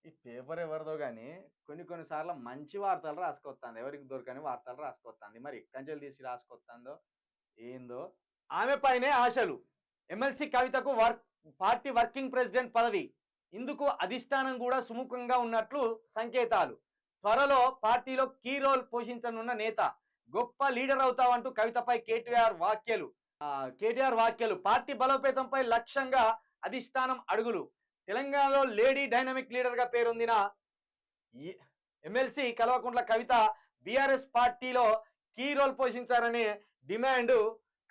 ఈ పేపర్ ఎవరిదో గాని కొన్ని సార్లు మంచి వార్తలు రాసుకొత్తాంది. ఎవరికి దొరకని వార్తలు రాసుకొత్తాంది. మరి ఎక్కంచెలు తీసి రాసుకొత్తాందో ఏందో? ఆమె పైనే ఆశలు. ఎమ్మెల్సీ కవితకు పార్టీ వర్కింగ్ ప్రెసిడెంట్ పదవి. ఇందుకు అధిష్టానం కూడా సుముఖంగా ఉన్నట్లు సంకేతాలు. త్వరలో పార్టీలో కీ రోల్ పోషించనున్న నేత. గొప్ప లీడర్ అవుతావంటూ కవితపై కేటీఆర్ వ్యాఖ్యలు. పార్టీ బలోపేతంపై లక్ష్యంగా అధిష్టానం అడుగులు. తెలంగాణలో లేడీ డైనమిక్ లీడర్ గా పేరొందిన ఎమ్మెల్సీ కల్వకుంట్ల కవిత బీఆర్ఎస్ పార్టీలో కీ రోల్ పోషించారనే డిమాండ్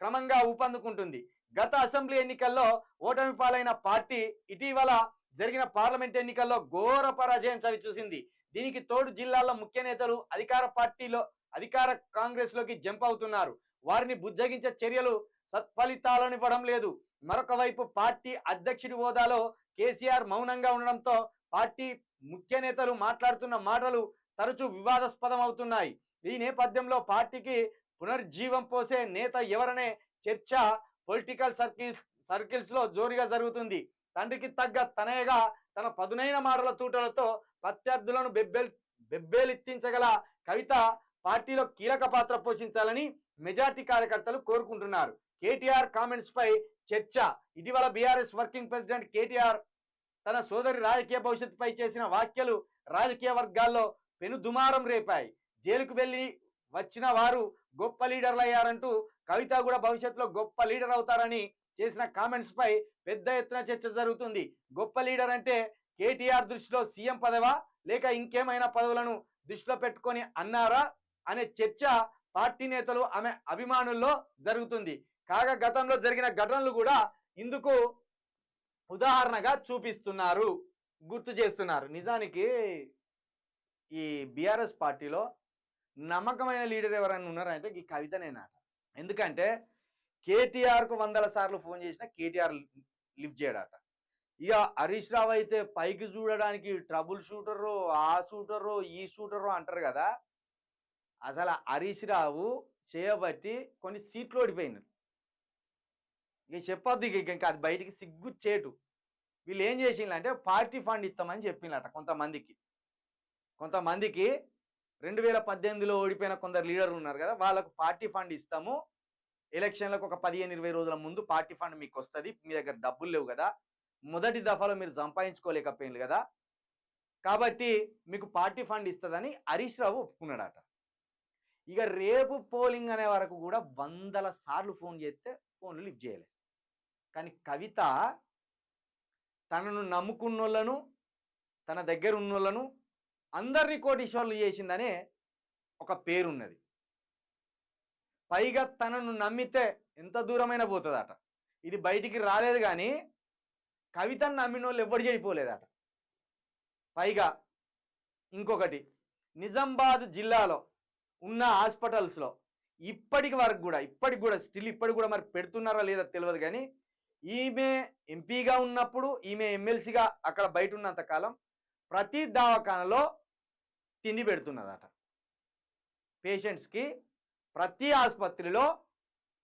క్రమంగా ఊపందుకుంటుంది. గత అసెంబ్లీ ఎన్నికల్లో ఓటమి పాలైన పార్టీ ఇటీవల జరిగిన పార్లమెంట్ ఎన్నికల్లో ఘోర పరాజయం చవిచూసింది. దీనికి తోడు జిల్లాల్లో ముఖ్య నేతలు అధికార కాంగ్రెస్ లోకి జంప్ అవుతున్నారు. వారిని బుజ్జగించే చర్యలు సత్ఫలితాలనివ్వడం లేదు. మరొక వైపు పార్టీ అధ్యక్షుడి హోదాలో కేసీఆర్ మౌనంగా ఉండడంతో పార్టీ ముఖ్య నేతలు మాట్లాడుతున్న మాటలు తరచూ వివాదాస్పదం అవుతున్నాయి. ఈ నేపథ్యంలో పార్టీకి పునర్జీవం పోసే నేత ఎవరనే చర్చ పొలిటికల్ సర్కిల్స్ లో జోరుగా జరుగుతుంది. తండ్రికి తగ్గ తనయగా తన పదునైన మాటల తూటలతో ప్రత్యర్థులను బెబ్బేలెత్తించగల కవిత పార్టీలో కీలక పాత్ర పోషించాలని మెజార్టీ కార్యకర్తలు కోరుకుంటున్నారు. కేటీఆర్ కామెంట్స్ పై చర్చ. ఇటీవల బీఆర్ఎస్ వర్కింగ్ ప్రెసిడెంట్ కేటీఆర్ తన సోదరి రాజకీయ భవిష్యత్తుపై చేసిన వ్యాఖ్యలు రాజకీయ వర్గాల్లో పెను దుమారం రేపాయి. జైలుకు వెళ్లి వచ్చిన వారు గొప్ప లీడర్లు అయ్యారంటూ కవిత కూడా భవిష్యత్తులో గొప్ప లీడర్ అవుతారని చేసిన కామెంట్స్ పై పెద్ద ఎత్తున చర్చ జరుగుతుంది. గొప్ప లీడర్ అంటే కేటీఆర్ దృష్టిలో సీఎం పదవా లేక ఇంకేమైనా పదవులను దృష్టిలో పెట్టుకొని అన్నారా అనే చర్చ పార్టీ నేతలు ఆమె అభిమానుల్లో జరుగుతుంది. కాగా గతంలో జరిగిన ఘటనలు కూడా ఇందుకు ఉదాహరణగా చూపిస్తున్నారు, గుర్తు చేస్తున్నారు. నిజానికి ఈ బీఆర్ఎస్ పార్టీలో నమ్మకమైన లీడర్ ఎవరైనా ఉన్నారంటే ఈ కవితనేనాట. ఎందుకంటే కేటీఆర్కు 100 సార్లు ఫోన్ చేసినా కేటీఆర్ లిఫ్ట్ చేయడట. ఇక హరీష్ రావు అయితే పైకి చూడడానికి ట్రబుల్ షూటరు, ఆ షూటరు, ఈ షూటరు అంటారు కదా. అసలు హరీష్ రావు చేయబట్టి కొన్ని సీట్లు ఓడిపోయినారు. ఇక చెప్పొద్దు, ఇంకా అది బయటికి సిగ్గుచ్చేటు. వీళ్ళు ఏం చేసిండ్రంటే పార్టీ ఫండ్ ఇస్తామని చెప్పిండ్రట కొంతమందికి 2018లో ఓడిపోయిన కొందరు లీడర్లు ఉన్నారు కదా, వాళ్ళకు పార్టీ ఫండ్ ఇస్తాము, ఎలక్షన్లకు ఒక 15-20 రోజుల ముందు పార్టీ ఫండ్ మీకు వస్తుంది, మీ దగ్గర డబ్బులు లేవు కదా, మొదటి దఫాలో మీరు సంపాదించుకోలేకపోయింది కదా, కాబట్టి మీకు పార్టీ ఫండ్ ఇస్తుందని హరీష్ రావు ఒప్పుకున్నాడట. ఇక రేపు పోలింగ్ అనే వరకు కూడా 100 సార్లు ఫోన్ చేస్తే ఫోన్లు లిఫ్ట్ చేయలేదు. కానీ కవిత తనను నమ్ముకున్నోళ్ళను, తన దగ్గర ఉన్నోళ్ళను అందరినీ కోటీశ్వర్లు చేసిందనే ఒక పేరున్నది. పైగా తనను నమ్మితే ఎంత దూరమైనా పోతుందట. ఇది బయటికి రాలేదు కానీ కవితను నమ్మిన వాళ్ళు ఎవ్వరు చెడిపోలేదట. పైగా ఇంకొకటి, నిజామాబాద్ జిల్లాలో ఉన్న హాస్పిటల్స్లో ఇప్పటికి కూడా స్టిల్ మరి పెడుతున్నారా లేదా తెలియదు కానీ ఈమె ఎంపీగా ఉన్నప్పుడు, ఈమె ఎమ్మెల్సీగా అక్కడ బయట ఉన్నంత కాలం ప్రతి దవాఖానలో తిండి పెడుతున్నదట పేషెంట్స్కి. ప్రతి ఆసుపత్రిలో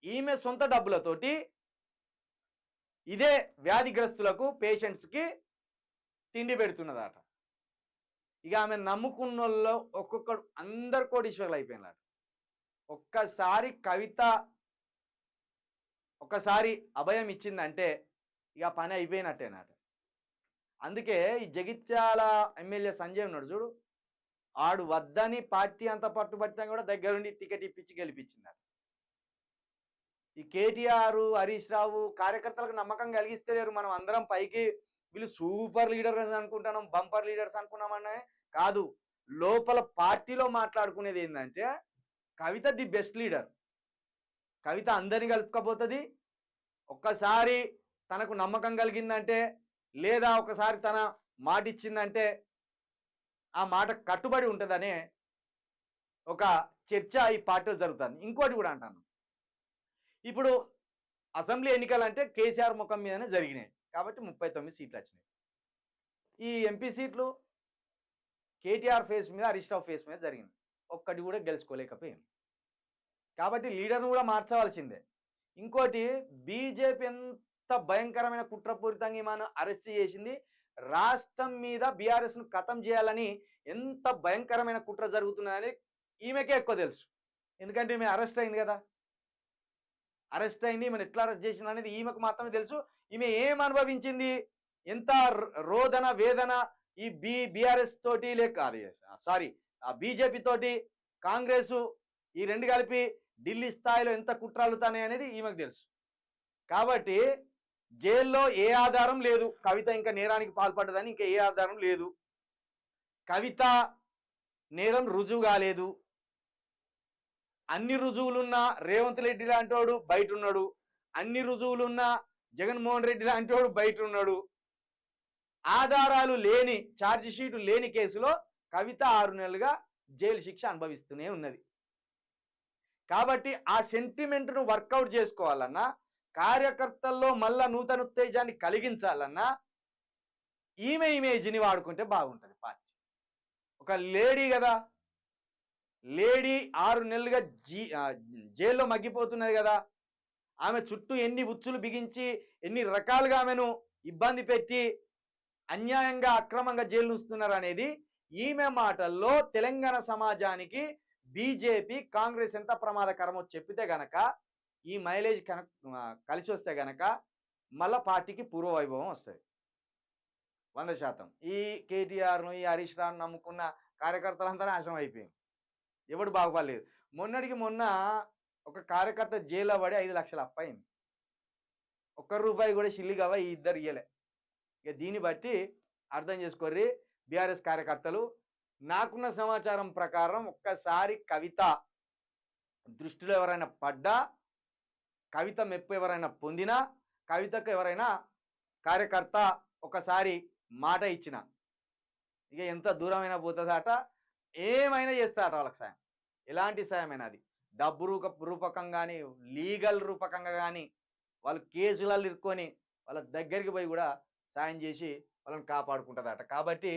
ఈమె సొంత డబ్బులతోటి ఇదే వ్యాధిగ్రస్తులకు పేషెంట్స్కి తిండి పెడుతున్నదట. ఇక ఆమె నమ్ముకున్న వాళ్ళు ఒక్కొక్కడు అందరు కోటీశ్వర్లు అయిపోయినారు. ఒక్కసారి కవిత అభయం ఇచ్చిందంటే ఇక పని అయిపోయినట్టేనాట. అందుకే ఈ జగిత్యాల ఎమ్మెల్యే సంజయ్ ఉన్నాడు చూడు, ఆడు వద్దని పార్టీ అంత పట్టుబట్టినా కూడా దగ్గరుండి టికెట్ ఇప్పించి గెలిపించిందట. ఈ కేటీఆర్, హరీష్ రావు కార్యకర్తలకు నమ్మకం కలిగిస్తలేరు. మనం అందరం పైకి వీళ్ళు సూపర్ లీడర్స్ అనుకుంటున్నాం, బంపర్ లీడర్స్ అనుకున్నామనే కాదు, లోపల పార్టీలో మాట్లాడుకునేది ఏంటంటే కవిత ది బెస్ట్ లీడర్. కవిత అందరిని కలుపుకపోతుంది. ఒక్కసారి తనకు నమ్మకం కలిగిందంటే, లేదా ఒకసారి తన మాట ఇచ్చిందంటే ఆ మాట కట్టుబడి ఉంటుందనే ఒక చర్చ ఈ పార్టీలో జరుగుతుంది. ఇంకోటి కూడా అంటాను, ఇప్పుడు అసెంబ్లీ ఎన్నికలంటే కేసీఆర్ ముఖం మీదనే జరిగినాయి కాబట్టి 39 సీట్లు వచ్చినాయి. ఈ ఎంపీ సీట్లు కేటీఆర్ ఫేస్ మీద, హరీష్ రావు ఫేస్ మీద జరిగింది. ఒక్కటి కూడా గెలుచుకోలేకపోయింది. కాబట్టి లీడర్ను కూడా మార్చవలసిందే. ఇంకోటి, బీజేపీ ఎంత భయంకరమైన కుట్రపూరితంగా మనం అరెస్ట్ చేసింది. రాష్ట్రం మీద బీఆర్ఎస్ ను ఖతం చేయాలని ఎంత భయంకరమైన కుట్ర జరుగుతున్నదని ఈమెకే ఎక్కువ తెలుసు. ఎందుకంటే ఈమె అరెస్ట్ అయింది కదా. అరెస్ట్ అయింది, ఈమెను ఎట్లా అరెస్ట్ చేసింది అనేది ఈమెకు మాత్రమే తెలుసు. ఈమె ఏం అనుభవించింది, ఎంత రోదన వేదన ఈ బీఆర్ఎస్ తోటి లేక అది సారీ ఆ బీజేపీ తోటి కాంగ్రెస్ ఈ రెండు కలిపి ఢిల్లీ స్థాయిలో ఎంత కుట్రలుతాయి అనేది ఈమెకు తెలుసు. కాబట్టి జైల్లో ఏ ఆధారం లేదు, కవిత ఇంకా నేరానికి పాల్పడ్డదని ఇంకా ఏ ఆధారం లేదు. కవిత నేరం రుజువు కాలేదు. అన్ని రుజువులున్న రేవంత్ రెడ్డి లాంటోడు బయట ఉన్నాడు, అన్ని రుజువులున్న జగన్మోహన్ రెడ్డి లాంటోడు బయట ఉన్నాడు. ఆధారాలు లేని ఛార్జ్ షీటు లేని కేసులో కవిత 6 నెలలుగా జైలు శిక్ష అనుభవిస్తూనే ఉన్నది. కాబట్టి ఆ సెంటిమెంట్ను వర్కౌట్ చేసుకోవాలన్నా, కార్యకర్తల్లో మళ్ళా నూతన ఉత్తేజాన్ని కలిగించాలన్నా ఈమె ఇమేజ్ని వాడుకుంటే బాగుంటుంది పార్టీ. ఒక లేడీ కదా, లేడీ 6 నెలలుగా జైల్లో మగ్గిపోతున్నది కదా. ఆమె చుట్టూ ఎన్ని ఉచ్చులు బిగించి ఎన్ని రకాలుగా ఆమెను ఇబ్బంది పెట్టి అన్యాయంగా అక్రమంగా జైలు ఉంచుతున్నారు అనేది ఈమె మాటల్లో తెలంగాణ సమాజానికి బీజేపీ కాంగ్రెస్ ఎంత ప్రమాదకరమో చెప్పితే గనక ఈ మైలేజ్ కలిసి వస్తే గనక మళ్ళా పార్టీకి పూర్వవైభవం వస్తుంది 100%. ఈ కేటీఆర్ను ఈ హరీష్ రావును నమ్ముకున్న కార్యకర్తలంతా నాశనం అయిపోయింది, ఎవడు బాగుపడలేదు. మొన్నటికి మొన్న ఒక కార్యకర్త జైల్లో పడి 5 లక్షలు అప్పయింది. ₹1 కూడా సిల్లిగవ ఈ ఇద్దరు ఇయ్యలే. ఇక దీన్ని బట్టి అర్థం చేసుకోర్రి బీఆర్ఎస్ కార్యకర్తలు. నాకున్న సమాచారం ప్రకారం ఒక్కసారి కవిత దృష్టిలో ఎవరైనా పడ్డా, కవిత మెప్పు ఎవరైనా పొందినా, కవితకు ఎవరైనా కార్యకర్త ఒకసారి మాట ఇచ్చిన ఇక ఎంత దూరమైనా పోతుందట, ఏమైనా చేస్తారట వాళ్ళకి సాయం. ఎలాంటి సాయమైనా, అది డబ్బు రూపకం కానీ లీగల్ రూపకంగా కానీ వాళ్ళు కేసులలో ఇరుక్కొని వాళ్ళ దగ్గరికి పోయి కూడా సాయం చేసి వాళ్ళని కాపాడుకుంటుందట. కాబట్టి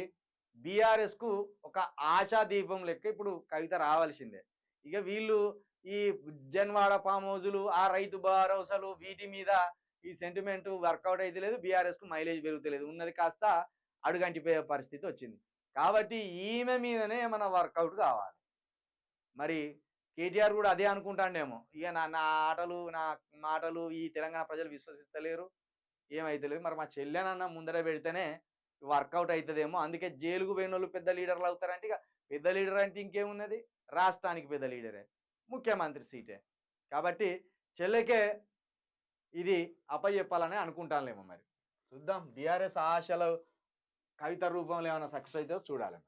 బీఆర్ఎస్కు ఒక ఆశాదీపం లెక్క ఇప్పుడు కవిత రావాల్సిందే. ఇక వీళ్ళు ఈ జన్వాడ ఫామ్ హౌజులు, ఆ రైతు భరోసాలు, వీటి మీద ఈ సెంటిమెంట్ వర్కౌట్ అయితే లేదు, బీఆర్ఎస్కు మైలేజ్ పెరుగుతలేదు, ఉన్నది కాస్త అడుగంటిపోయే పరిస్థితి వచ్చింది. కాబట్టి ఈమె మీదనే ఏమైనా వర్కౌట్ కావాలి. మరి కేటీఆర్ కూడా అదే అనుకుంటాండేమో, ఇక నా ఆటలు నా మాటలు ఈ తెలంగాణ ప్రజలు విశ్వసిస్తలేరు, ఏమైతలేదు, మరి మా చెల్లెనన్నా ముందర పెడితేనే వర్కౌట్ అవుతుందేమో, అందుకే జైలుకు పోయిన వాళ్ళు పెద్ద లీడర్లు అవుతారంటే, ఇక పెద్ద లీడర్ అంటే ఇంకేమున్నది, రాష్ట్రానికి పెద్ద లీడరే, ముఖ్యమంత్రి సీటే. కాబట్టి చెల్లెకే ఇది అప్పచెప్పాలని అనుకుంటానులేమో. మరి చూద్దాం, బీఆర్ఎస్ ఆశలు కవిత రూపంలో ఏమైనా సక్సెస్ అయితే చూడాలి.